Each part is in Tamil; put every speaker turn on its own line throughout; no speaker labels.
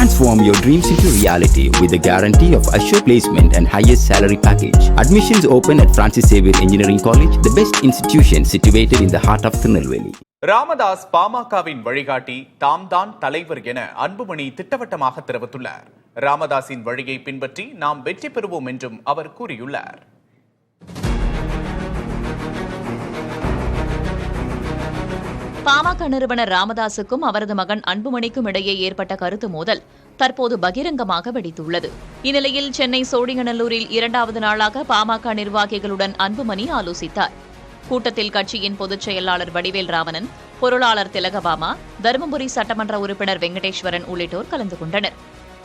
Transform your dreams into reality with the guarantee of assured placement and highest salary package. Admissions open at Francis Xavier Engineering College, the best institution situated in the heart of Tirunelveli.
Ramadoss பாமகவின் வழிகாட்டி தாம்தான் தலைவர் என அன்புமணி திட்டவட்டமாக தெரிவித்துள்ளார். ராமதாஸின் வழியை பின்பற்றி நாம் வெற்றி பெறுவோம் என்றும் அவர் கூறியுள்ளார்.
பாமக நிறுவனர் ராமதாசுக்கும் அவரது மகன் அன்புமணிக்கும் இடையே ஏற்பட்ட கருத்து மோதல் தற்போது பகிரங்கமாக வெடித்துள்ளது. இந்நிலையில் சென்னை சோழிங்கநல்லூரில் 2வது நாளாக பாமக நிர்வாகிகளுடன் அன்புமணி ஆலோசித்தார். கூட்டத்தில் கட்சியின் பொதுச் செயலாளர் வடிவேல் ராமணன், பொருளாளர் திலகபாமா, தருமபுரி சட்டமன்ற உறுப்பினர் வெங்கடேஸ்வரன் உள்ளிட்டோர் கலந்து கொண்டனர்.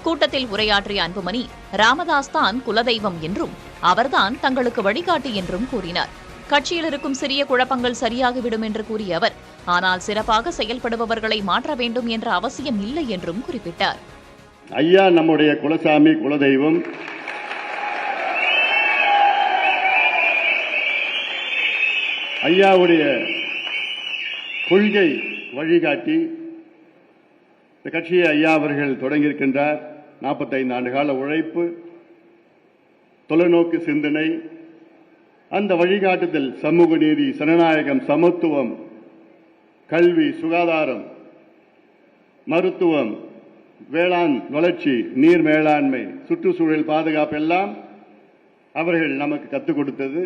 கூட்டத்தில் உரையாற்றிய அன்புமணி, ராமதாஸ் தான் குலதெய்வம் என்றும் அவர்தான் தங்களுக்கு வழிகாட்டி என்றும் கூறினார். கட்சியில் இருக்கும் சிறிய குழப்பங்கள் சரியாகிவிடும் என்று கூறிய அவர், ஆனால் சிறப்பாக செயல்படுபவர்களை மாற்ற வேண்டும் என்ற அவசியம் இல்லை என்றும் குறிப்பிட்டார்.
ஐயா நம்முடைய குலசாமி, குலதெய்வம். ஐயாவுடைய கொள்கை வழிகாட்டி இந்த கட்சியை ஐயா அவர்கள் தொடங்கியிருக்கின்றார். 45 ஆண்டு கால உழைப்பு, தொலைநோக்கு சிந்தனை, அந்த வழிகாட்டுதல் சமூக நீதி, ஜனநாயகம், சமத்துவம், கல்வி, சுகாதாரம், மருத்துவம், வேளாண் வளர்ச்சி, நீர் மேலாண்மை, சுற்றுச்சூழல் பாதுகாப்பு எல்லாம் அவர்கள் நமக்கு கற்றுக் கொடுத்தது.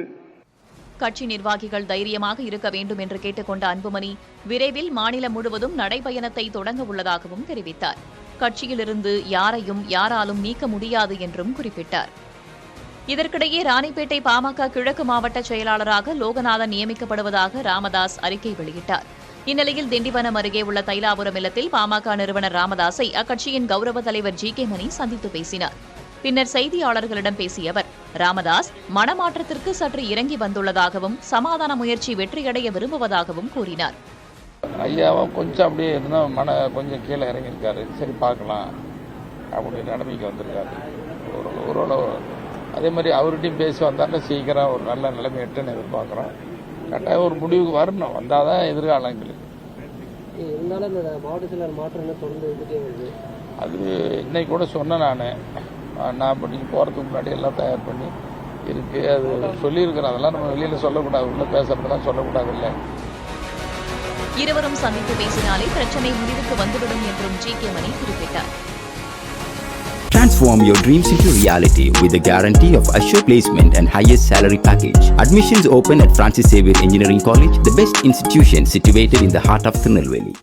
கட்சி நிர்வாகிகள் தைரியமாக இருக்க வேண்டும் என்று கேட்டுக்கொண்ட அன்புமணி, விரைவில் மாநிலம் முழுவதும் நடைபயணத்தை தொடங்க உள்ளதாகவும் தெரிவித்தார். கட்சியிலிருந்து யாரையும் யாராலும் நீக்க முடியாது என்றும் குறிப்பிட்டார். இதற்கிடையே ராணிப்பேட்டை பாமக கிழக்கு மாவட்ட செயலாளராக லோகநாதன் நியமிக்கப்படுவதாக ராமதாஸ் அறிக்கை வெளியிட்டார். இந்நிலையில் திண்டிவனம் அருகே உள்ள தைலாபுரம் இல்லத்தில் பாமக நிறுவனர் ராமதாஸை அக்கட்சியின் கௌரவ தலைவர் ஜி.கே. மணி சந்தித்து பேசினார். பின்னர் செய்தியாளர்களிடம் பேசிய அவர், ராமதாஸ் மனமாற்றத்திற்கு சற்று இறங்கி வந்துள்ளதாகவும் சமாதான முயற்சி வெற்றியடைய விரும்புவதாகவும் கூறினார்.
ஐயாவும் கொஞ்சம் அப்படியே இருந்தால் கொஞ்சம் கீழே இறங்கியிருக்காரு. சரி பார்க்கலாம் அப்படின்னு நிலைமைக்கு வந்திருக்காரு. ஓரளவு அதே மாதிரி அவர்கிட்டையும் பேசி வந்தாலும் சீக்கிரம் ஒரு நல்ல நிலைமை எட்டுன்னு எதிர்பார்க்குறோம். கட்டாயம் ஒரு முடிவுக்கு வரணும், வந்தால் தான் எதிர்காலம் எங்களுக்கு. அது இன்னைக்கு கூட சொன்னேன் நான் இப்போ நீங்கள் போகிறதுக்கு முன்னாடி எல்லாம் தயார் பண்ணி இருக்கு. அது சொல்லியிருக்கிறேன். அதெல்லாம் நம்ம வெளியில் சொல்லக்கூடாது, உள்ள பேசுறதுலாம் சொல்லக்கூடாது. இல்லை,
இருவரும் சந்தித்து பேசினாலே பிரச்சனை முடிவுக்கு வந்துவிடும் என்றும் ஜி.கே. மணி குறிப்பிட்டார்.
Transform your dreams into reality with the guarantee of assured placement and highest salary package. Admissions open at Francis Xavier Engineering College, the best institution situated in the heart of Tirunelveli.